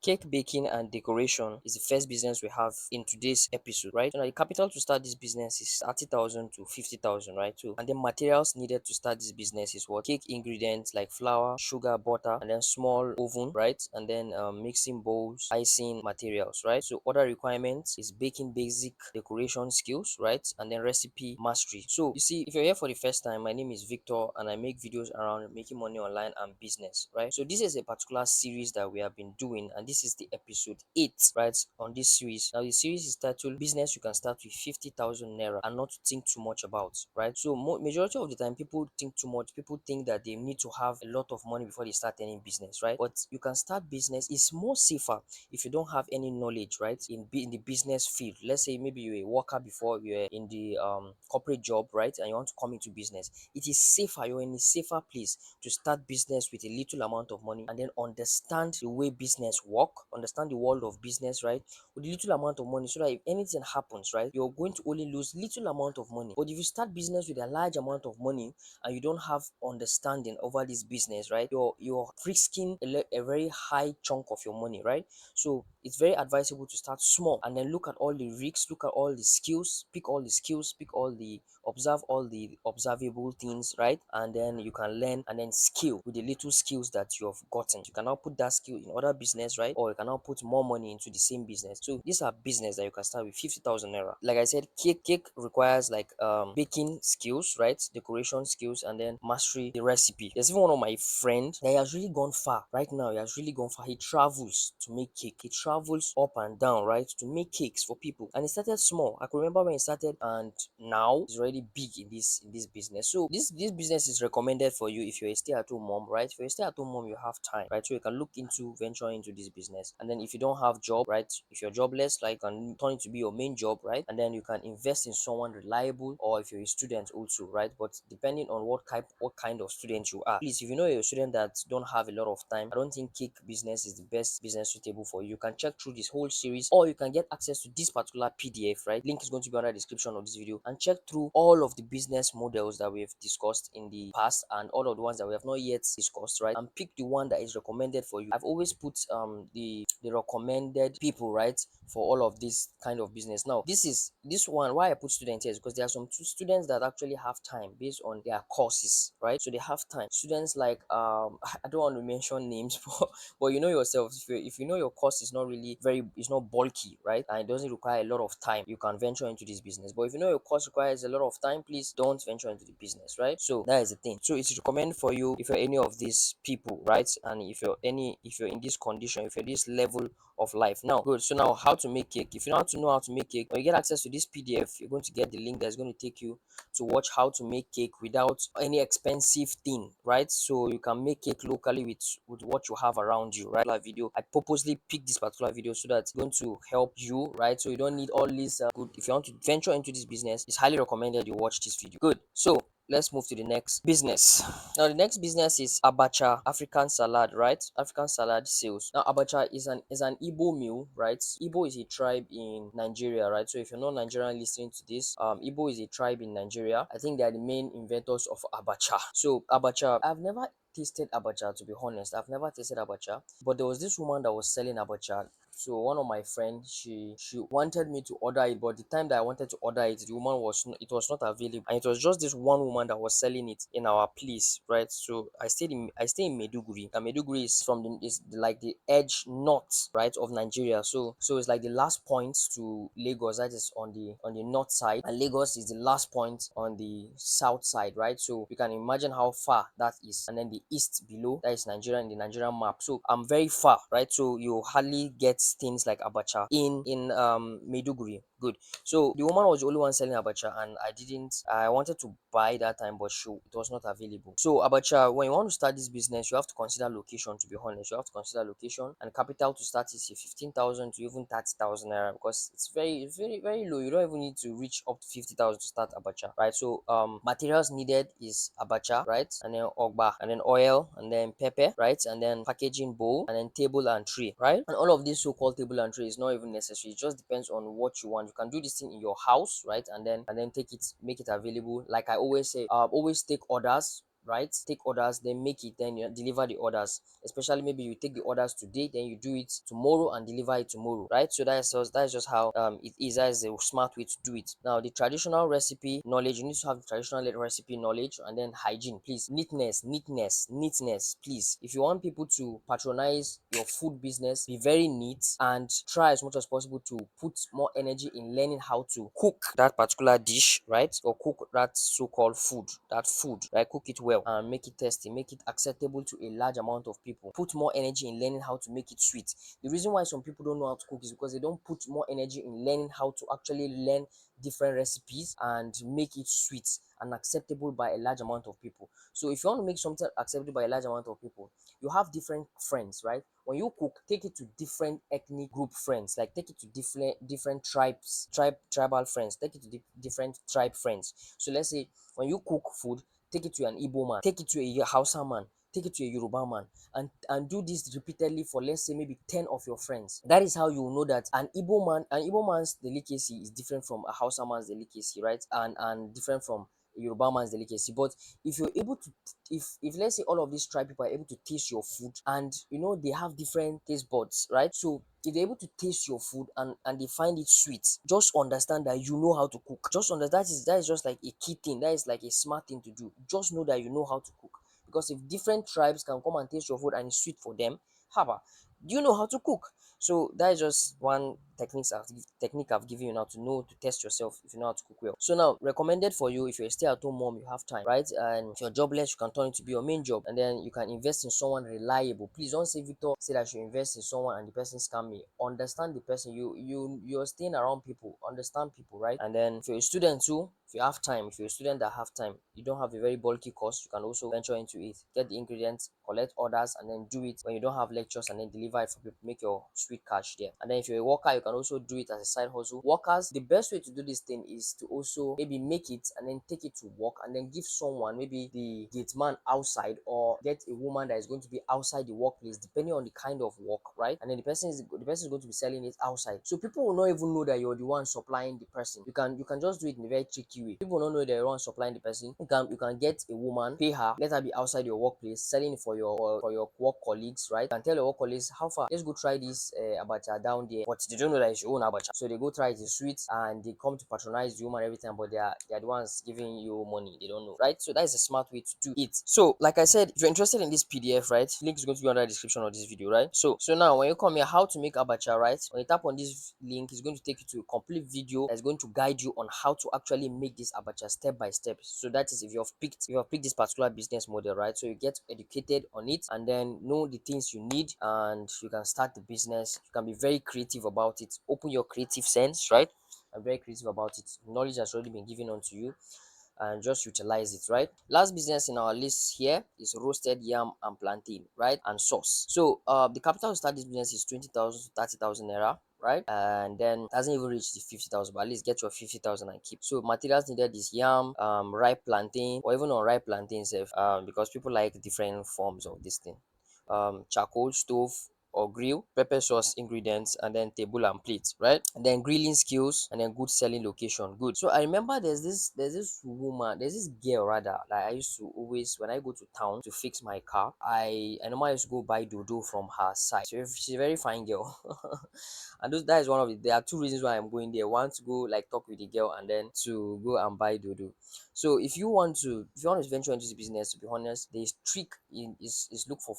Cake baking and decoration is the first business we have in today's episode, right? So now the capital to start this business is 30,000 to 50,000, right? So and then materials needed to start this business is what? Cake ingredients like flour, sugar, butter, and then small oven, right? And then mixing bowls, icing materials, right? So other requirements is baking basic decoration skills, right? And then recipe mastery. So you see, if you're here for the first time, my name is Victor and I make videos around making money online and business, right? So this is a particular series that we have been doing, and this is the episode 8, right, on this series. Now the series is titled Business You Can Start with 50,000 Naira and Not to Think Too Much About, right? So majority of the time people think too much. People think that they need to have a lot of money before they start any business, right? But you can start business. It's more safer if you don't have any knowledge, right, in the business field. Let's say maybe you're a worker before, you're in the corporate job, right, and you want to come into business. It is safer. You're in a safer place to start business with a little amount of money and then understand the way business work, understand the world of business, right, with a little amount of money, so that if anything happens, right, you're going to only lose little amount of money. But if you start business with a large amount of money and you don't have understanding over this business, right, you're risking a very high chunk of your money, right? So it's very advisable to start small and then look at all the risks, look at all the skills, pick all the skills, pick all the observe all the observable things, right? And then you can learn and then skill with the little skills that you have gotten. You can now put that skill in other business, right? Or you can now put more money into the same business. So these are business that you can start with 50,000 naira. Like I said, cake requires like baking skills, right? Decoration skills, and then mastery the recipe. There's even one of my friends that has really gone far right now. He has really gone far. He travels to make cake. He travels up and down, right, to make cakes for people. And he started small. I could remember when he started, and now he's already big in this business. So this business is recommended for you if you're a stay-at-home mom, right? If you're a stay-at-home mom, you have time, right? So you can look into venturing into this business. And then if you don't have job, right, if you're jobless, like, you can turn it to be your main job, right? And then you can invest in someone reliable, or if you're a student also, right? But depending on what kind of student you are, please, if you know you're a student that don't have a lot of time, I don't think cake business is the best business suitable for you. You can check through this whole series, or you can get access to this particular PDF, right? Link is going to be under the description of this video, and check through all of the business models that we have discussed in the past and all of the ones that we have not yet discussed, right? And pick the one that is recommended for you. I've always put the recommended people, right, for all of this kind of business. Now this one, why I put students here is because there are some students that actually have time based on their courses, right? So they have time. Students like I don't want to mention names, but you know yourself, if you know your course is not really very, it's not bulky, right, and it doesn't require a lot of time, you can venture into this business. But if you know your course requires a lot of time, please don't venture into the business, right? So that is the thing. So it's recommended for you if you're any of these people, right? And if you're in this condition, if you're this level of life. Now good. So now, how to make cake. If you know how to make cake, when you get access to this PDF, you're going to get the link that's going to take you to watch how to make cake without any expensive thing, right? So you can make cake locally with what you have around you, right? Like video, I purposely picked this particular video so that it's going to help you, right? So you don't need all this good. If you want to venture into this business, it's highly recommended you watch this video. Good. So let's move to the next business. Now the next business is abacha African salad, right? African salad sales. Now abacha is an Igbo meal, right? Igbo is a tribe in Nigeria, right? So if you're not Nigerian listening to this, Igbo is a tribe in Nigeria. I think they are the main inventors of abacha. So abacha, I've never tasted abacha, to be honest. I've never tasted abacha, but there was this woman that was selling abacha. So one of my friends, she wanted me to order it, but the time that I wanted to order it, the woman was not, it was not available, and it was just this one woman that was selling it in our place, right? So I stay in Meduguri, and Meduguri is like the edge north, right, of Nigeria. So it's like the last point to Lagos, that is on the north side, and Lagos is the last point on the south side, right? So you can imagine how far that is, and then the east below, that is Nigeria in the Nigerian map. So I'm very far, right? So you hardly get things like abacha in Maiduguri. Good. So the woman was the only one selling abacha, and I wanted to buy that time, but it was not available. So abacha, when you want to start this business, you have to consider location. To be honest, you have to consider location, and capital to start is 15,000 to even 30,000 naira, because it's very low. You don't even need to reach up to 50,000 to start abacha, right? So materials needed is abacha, right, and then ogba, and then oil, and then pepper, right, and then packaging bowl, and then table and tray, right? And all of this so-called table and tray is not even necessary. It just depends on what you want. You can do this thing in your house, right, and then take it, make it available. Like I always say, always take orders right? Take orders, then make it, then you deliver the orders. Especially maybe you take the orders today, then you do it tomorrow and deliver it tomorrow, right? So that's just how it is. That is a smart way to do it. Now, the traditional recipe knowledge, you need to have the traditional recipe knowledge, and then hygiene, please. Neatness, please. If you want people to patronize your food business, be very neat and try as much as possible to put more energy in learning how to cook that particular dish, right? Or cook that so-called food, right? Cook it well and make it tasty, make it acceptable to a large amount of people. Put more energy in learning how to make it sweet. The reason why some people don't know how to cook is because they don't put more energy in learning how to actually learn different recipes and make it sweet and acceptable by a large amount of people. So if you want to make something acceptable by a large amount of people, you have different friends, right? When you cook, take it to different ethnic group friends, like take it to different tribal friends, take it to different tribe friends. So let's say when you cook food, take it to an Igbo man, take it to a Hausa man, take it to a Yoruba man, and do this repeatedly for, let's say, maybe 10 of your friends. That is how you will know that an Igbo man's delicacy is different from a Hausa man's delicacy, right? And different from a Yoruba man's delicacy. But if you're able to, if let's say all of these tribe people are able to taste your food, and they have different taste buds, right? So if they're able to taste your food and they find it sweet, just understand that you know how to cook. Just understand that is just like a key thing. That is like a smart thing to do. Just know that you know how to cook. Because if different tribes can come and taste your food and it's sweet for them, haba, do you know how to cook? So that is just one technique I've given you now to know to test yourself if you know how to cook well. So now, recommended for you, if you're a stay-at-home mom, you have time, right? And if you're jobless, you can turn it to be your main job, and then you can invest in someone reliable. Please don't say Victor say that you invest in someone and the person scam me. Understand the person. You're staying around people, understand people, right? And then if you're a student too, if you have time, if you're a student that have time, you don't have a very bulky cost, you can also venture into it. Get the ingredients, collect orders, and then do it when you don't have lectures, and then deliver it for people. Make your sweet cash there. And then if you're a worker, you can also do it as a side hustle. Workers, the best way to do this thing is to also maybe make it and then take it to work, and then give someone, maybe the gate man outside, or get a woman that is going to be outside the workplace, depending on the kind of work, right? And then the person is going to be selling it outside, so people will not even know that you're the one supplying the person. You can just do it in a very tricky way. People will not know that you're the one supplying the person. You can get a woman, pay her, let her be outside your workplace selling it for your work colleagues, right? You can tell your work colleagues, how far, let's go try this abacha down there, but they don't know that it's your own abacha, so they go try it. It's sweet, and they come to patronize the woman every time, but they are the ones giving you money. They don't know, right? So that is a smart way to do it. So like I said, if you're interested in this PDF, right, link is going to be under the description of this video, right? So now when you come here, how to make abacha, right? When you tap on this link, it's going to take you to a complete video that's going to guide you on how to actually make this abacha step by step. So that is, if you have picked this particular business model, right? So you get educated on it, and then know the things you need, and you can start the business. You can be very creative about it. Open your creative sense, right? I'm very creative about it. Knowledge has already been given onto you, and just utilize it, right? Last business in our list here is roasted yam and plantain, right? And sauce. So the capital to start this business is 20,000 to 30,000 naira, right? And then doesn't even reach the 50,000, but at least get your 50,000 and keep. So materials needed is yam, ripe plantain, or even unripe plantain self, because people like different forms of this thing. Charcoal stove or grill, pepper sauce ingredients, and then table and plate, right? And then grilling skills, and then good selling location. Good. So I remember there's this girl rather, like I used to always, when I go to town to fix my car, I normally used to go buy dodo from her side. So she's a very fine girl. And that is one of it. There are two reasons why I'm going there. One, to go like talk with the girl, and then to go and buy dodo. So if you want to venture into this business, to be honest, the trick is look for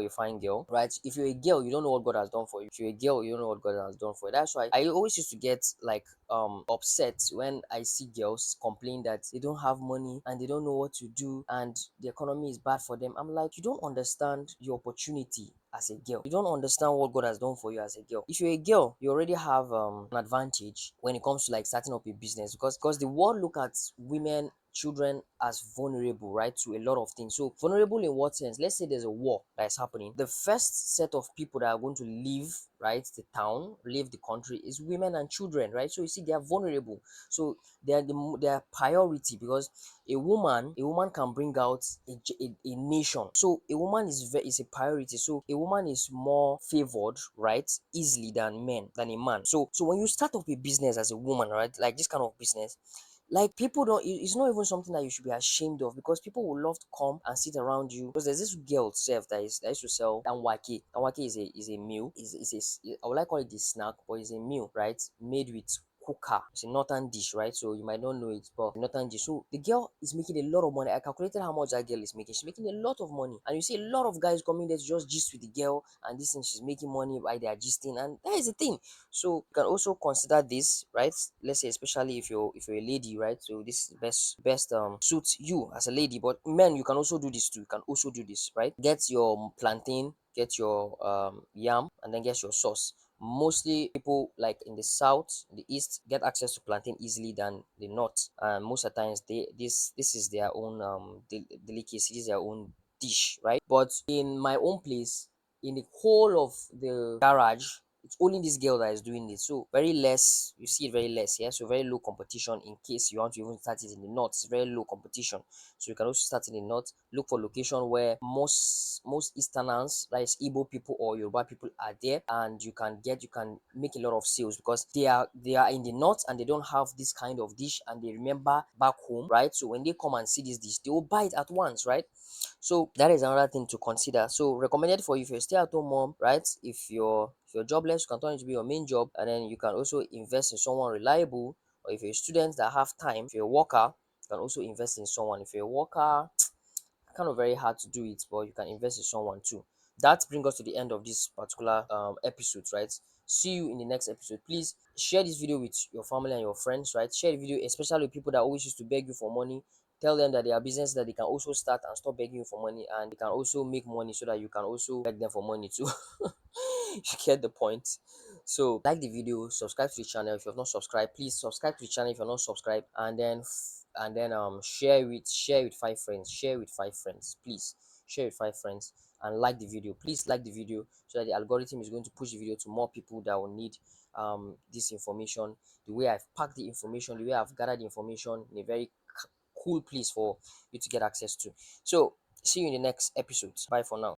a fine girl, right? If you're a girl, you don't know what God has done for you. If you're a girl, you don't know what God has done for you. That's why I always used to get like upset when I see girls complain that they don't have money and they don't know what to do, and the economy is bad for them. I'm like, you don't understand your opportunity as a girl. You don't understand what God has done for you as a girl. If you're a girl, you already have an advantage when it comes to like starting up a business, because the world look at women, children as vulnerable, right, to a lot of things. So vulnerable in what sense? Let's say there's a war that is happening. The first set of people that are going to leave, right, the town, leave the country, is women and children, right? So you see, they are vulnerable. So they are priority, because a woman can bring out a nation. So a woman is a priority. So a woman is more favored, right, easily than a man. So when you start up a business as a woman, right, like this kind of business, Like people don't, it's not even something that you should be ashamed of, because people will love to come and sit around you. Because there's this girl itself that used to sell danwake. Danwake is a meal, I would like call it the snack, but it's a meal, right? Made with kuka. It's a northern dish, right? So you might not know it, but northern dish. So the girl is making a lot of money. I calculated how much that girl is making. She's making a lot of money, and you see a lot of guys coming there to just gist with the girl, and this thing, she's making money by they are gisting, and that is the thing. So you can also consider this, right? Let's say especially if you're a lady, right? So this is best suits you as a lady. But men, you can also do this too. You can also do this, right? Get your plantain, get your yam, and then get your sauce. Mostly people like in the south, the east, get access to plantain easily than the north, and most of the times this is their own delicacy, this is their own dish, right? But in my own place, in the whole of the garage, it's only this girl that is doing it. So very less, you see it very less, yeah. So very low competition in case you want to even start it in the north. It's very low competition. So you can also start in the north. Look for location where most Easterners, that is Igbo people or Yoruba people, are there, and you can make a lot of sales, because they are in the north and they don't have this kind of dish, and they remember back home, right? So when they come and see this dish, they will buy it at once, right? So that is another thing to consider. So recommended for you if you're a stay-at-home mom, right? If you're jobless, you can turn it to be your main job, and then you can also invest in someone reliable. Or if you're a student that have time, if you're a worker, you can also invest in someone. If you're a worker, kind of very hard to do it, but you can invest in someone too. That brings us to the end of this particular episode, right? See you in the next episode. Please share this video with your family and your friends, right? Share the video, especially with people that always used to beg you for money. Tell them that they are business that they can also start and stop begging you for money, and they can also make money so that you can also beg them for money too. You get the point. So like the video, subscribe to the channel if you have not subscribed. Please subscribe to the channel if you're not subscribed, and then share with 5 friends. Share with 5 friends, please. Share with 5 friends, and like the video. Please like the video so that the algorithm is going to push the video to more people that will need this information. The way I've packed the information, the way I've gathered the information in a very cool place for you to get access to. So see you in the next episode. Bye for now.